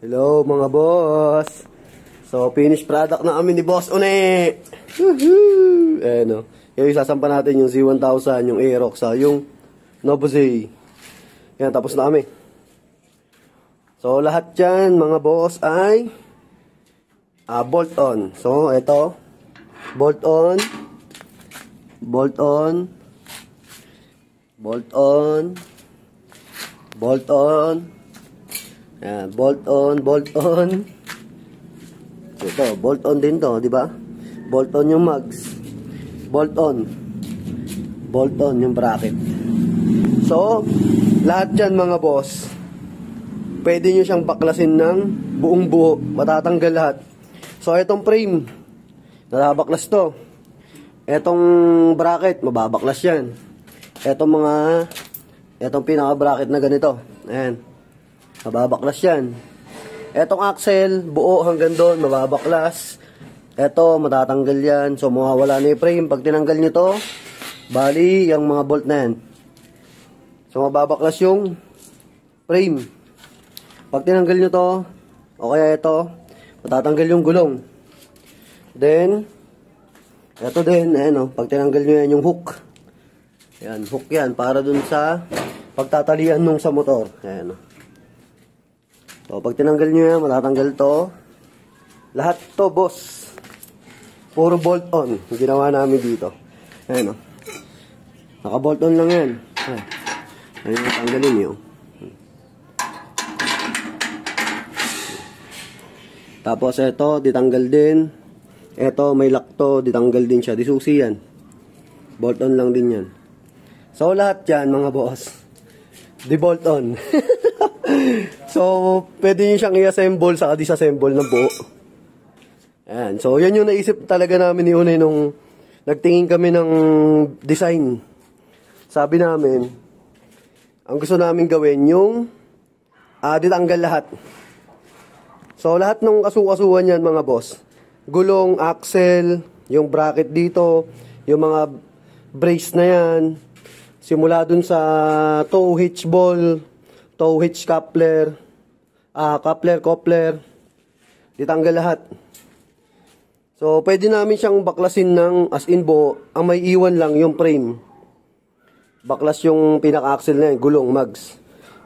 Hello mga boss. So, finished product na kami ni Boss Une. Woohoo! Ayan o. Yung isasampa natin yung Z1000, yung Aerox, yung Novozay. Ayan, tapos na kami. So, lahat yan mga boss ay bolt on. So, ito. Bolt on. Bolt on. Bolt on. Bolt on. Ayan, bolt on, bolt on. Ito, bolt on din to, di ba? Bolt on yung mugs. Bolt on. Bolt on yung bracket. So, lahat yan mga boss, pwede nyo siyang baklasin ng buong buo. Matatanggal lahat. So, itong frame, nababaklas to. Itong bracket, mababaklas yan. Itong pinaka-bracket na ganito. Ayan. Mababaklas yan. Etong axle, buo hanggang doon, mababaklas. Eto, matatanggal yan. So, mawawala na yung frame. Pag tinanggal nyo to, bali, yung mga bolt na yan. So, mababaklas yung frame. Pag tinanggal nyo to, o kaya ito, matatanggal yung gulong. Then, eto din, ayan o, pag tinanggal nyo yan yung hook. Ayan, hook yan, para dun sa pagtatalian nung sa motor. Ayan o. So, pag tinanggal nyo yan, matatanggal to. Lahat to, boss. Puro bolt on. Yung ginawa namin dito. Ayan o. Naka-bolt on lang yan. Ayan, tanggalin nyo. Tapos, ito, ditanggal din. Ito, may lock to, ditanggal din siya. Disusi yan. Bolt on lang din yan. So, lahat yan, mga boss. Di-bolt on. So, pwede nyo siyang i-assemble saka disassemble ng buo. Ayan. So, yan yung naisip talaga namin ni Une nung nagtingin kami ng design. Sabi namin, ang gusto namin gawin yung ditanggal lahat. So, lahat ng kasu-kasuhan yan mga boss. Gulong, axle, yung bracket dito, yung mga brace na yan. Simula dun sa toe hitch ball, toe hitch coupler, coupler, ditanggal lahat. So, pwede namin siyang baklasin ng as in buo. Ang may iwan lang yung frame. Baklas yung pinaka-axle na yan, gulong, mugs.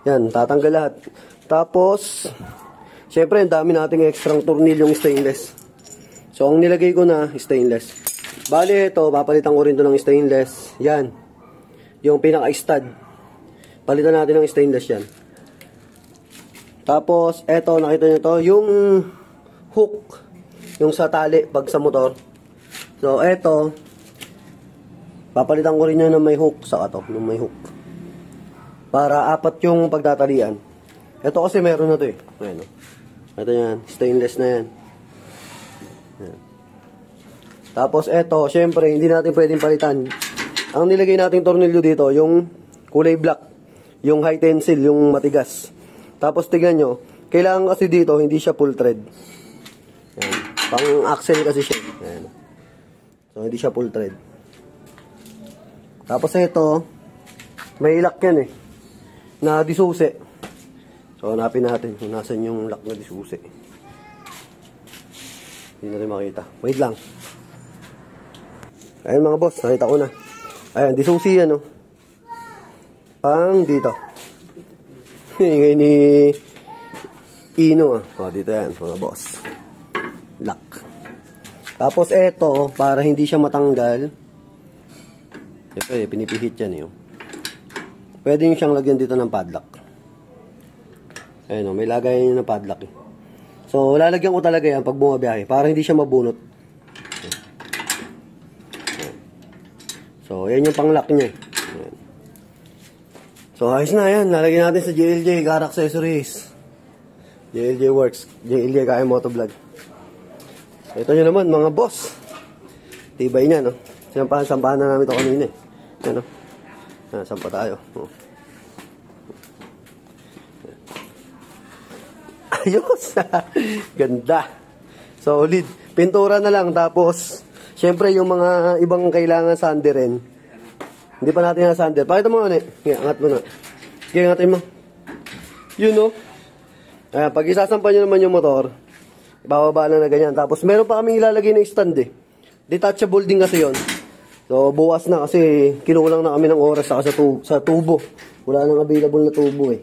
Yan, tatanggal lahat. Tapos, syempre, ang dami nating extra tornilyong stainless. So, ang nilagay ko na, stainless. Bale, ito, papalitan ko rin ito ng stainless. Yan. Yung pinaka-stud. Palitan natin ng stainless yan. Tapos, eto, nakita nyo to, yung hook, yung sa tali, pag sa motor. So, eto, papalitan ko rin yun ng may hook, saka to, ng may hook. Para apat yung pagtatalian. Eto kasi meron na to eh. Ayan, ito yan, stainless na yan. Ayan. Tapos, eto, syempre, hindi natin pwedeng palitan. Ang nilagay nating tornilyo dito, yung kulay black, yung high tensile, yung matigas. Tapos tingnan nyo, kailangan kasi dito, hindi siya full thread. Ayan. Pang axle kasi siya. Ayan. So, hindi siya full thread. Tapos ito, may lock yan eh, na disusi. So, hanapin natin kung nasan yung lock na disusi. Hindi natin makita. Wait lang. Ayan mga boss, nakita ko na. Ayan, disusi yan, oh. Pang dito. Ngayon ni Ino, ah. O, dito yan, mga boss. Lock. Tapos, eto, para hindi siya matanggal. Siyempre, pinipihit yan, eh. Pwede nyo siyang lagyan dito ng padlock. Ayan, oh, may lagayan nyo ng padlock, eh. So, lalagyan ko talaga yan pag bumabiyahe, para hindi siya mabunot. So, yan yung pang-lock niya. Ayan. So, ayos na yan. Lalagyan natin sa JLJ Car Accessories. JLJ Works. JLJ KM Motovlog. Ito nyo naman, mga boss. Tibay niya, no? Sampahan na namin ito kanina, eh. Yan, no? Sampa tayo. Oh. Ayos! Ganda. Solid. Pintura na lang, tapos siyempre, yung mga ibang kailangan sander rin. Hindi pa natin na sander. Pakita mo, ano eh. Angat mo na. Sige, angatin mo. Yun, no? Ayan, pag isasampan nyo naman yung motor, ibababa na ganyan. Tapos meron pa kaming ilalagay na stand eh. Detachable din kasi yon. So bukas na kasi kinulang na kami ng oras saka sa tubo. Wala nang available na tubo eh.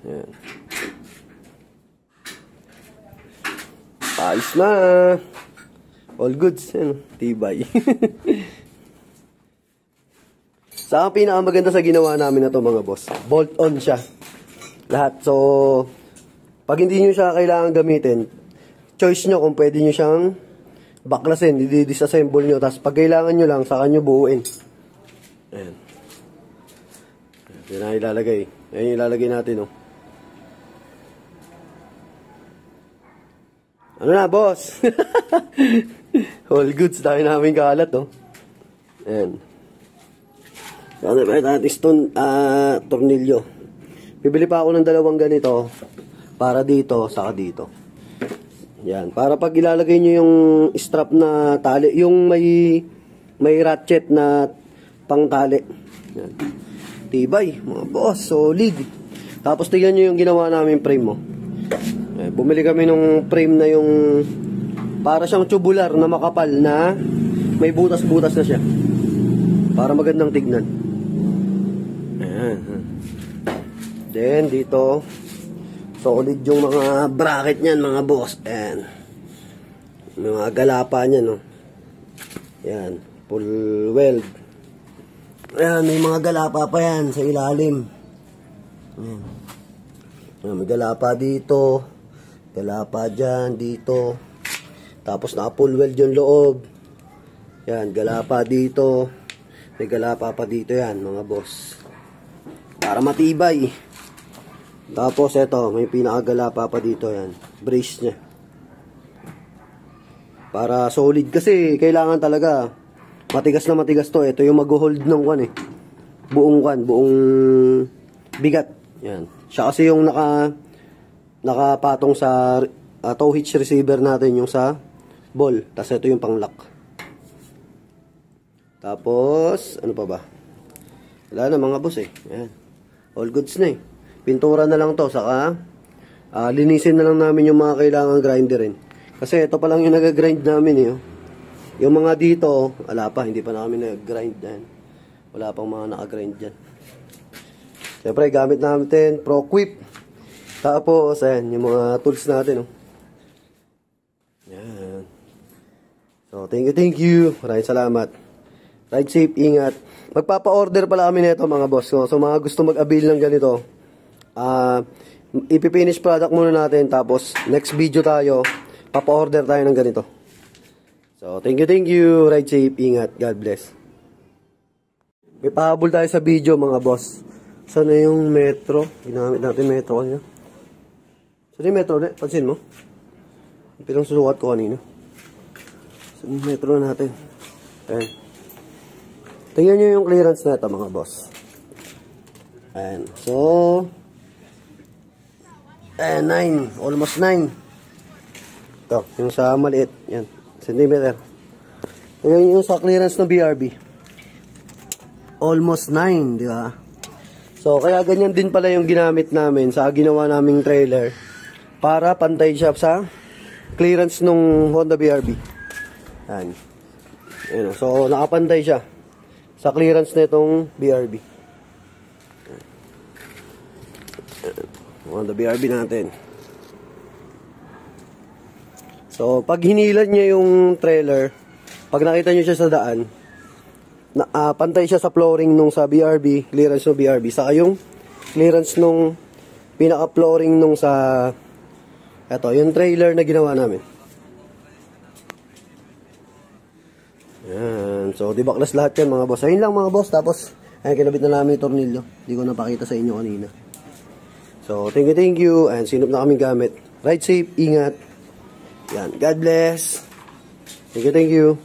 Ayan. Ayos na. All goods. Ano? Tibay. Sa pinakamaganda sa ginawa namin na to mga boss, bolt on siya. Lahat. So, pag hindi nyo siya kailangan gamitin, choice nyo kung pwede nyo siyang baklasin, i-disassemble nyo. Tapos pag kailangan nyo lang, saka nyo buuin. Ayan. Yan na ilalagay. Ayan yung ilalagay natin, oh. Ano na, boss? All goods. Dahil namin kalat, oh. Ayan. Ano ba natin tornilyo. Bibili pa ako ng dalawang ganito para dito, saka dito. Yan, para pag ilalagay nyo yung strap na tali, yung may ratchet na pang tali. Yan. Tibay, mga boss, solid. Tapos tingnan nyo yung ginawa namin frame mo. Yan, bumili kami ng frame na yung para siyang tubular na makapal na may butas-butas na siya. Para magandang tignan. Then, dito, solid yung mga bracket niyan, mga boss. Ayan. May mga galapa niyan, no. Ayan, full weld. Ayan, may mga galapa pa yan sa ilalim. Ayan. Ayan, may galapa dito. Galapa dyan, dito. Tapos naka full weld yung loob. Ayan, galapa dito. May galapa pa dito yan, mga boss. Para matibay. Tapos eto, may pinakagalapa pa dito yan. Brace niya. Para solid kasi kailangan talaga matigas na matigas to. Ito yung mag-hold ng kwan eh. Buong bigat. Yan. Siya kasi yung nakapatong sa tow hitch receiver natin yung sa ball. Tapos ito yung pang lock. Tapos ano pa ba? Wala na mga boss eh. Yan. All goods na eh. Pintura na lang to, saka linisin na lang namin yung mga kailangan grinderin. Kasi ito pa lang yung nag-grind namin eh. Yung mga dito, wala pa, hindi pa namin nag-grind yan. Wala pang mga naka-grind dyan. Siyempre, gamit natin ProQuip. Tapos, ayan, yung mga tools natin. Oh. Yan. So, thank you. Maraming salamat. Ride safe, ingat. Magpapa-order pala kami nito mga boss ko. So, mga gusto mag-avail ng ganito, ipipinish product muna natin, tapos next video tayo papa-order tayo ng ganito. So thank you, ride safe, ingat, God bless. May pahabol tayo sa video mga boss. Sana yung metro, ginamit natin metro kanina. Sana yung metro ulit, pansin mo pinang susukat ko kanina. Sana yung metro natin. Ayan. Tingnan nyo yung clearance na ito mga boss. Ayan, so 9, almost 9. Ito, yung sa maliit, yan, centimeter. Yan yung sa clearance ng BRB. Almost 9, di ba? So, kaya ganyan din pala yung ginamit namin sa ginawa naming trailer para pantay siya sa clearance nung Honda BRB. Yan. Yan, so, nakapantay siya sa clearance na itong BRB. Honda BRB natin. So, pag hinilan niya yung trailer, pag nakita niyo siya sa daan, pantay siya sa flooring nung sa BRB, clearance ng BRB, saka yung clearance nung pinaka-flooring nung sa eto, yung trailer na ginawa namin. Yan. So, dibaklas lahat yan mga boss. Ayun lang mga boss. Tapos, ayun, kinabit na namin yung tornilyo. Hindi ko napakita sa inyo kanina. So, thank you. And sinop na kaming gamit. Ride safe, ingat. Yan. God bless. Thank you.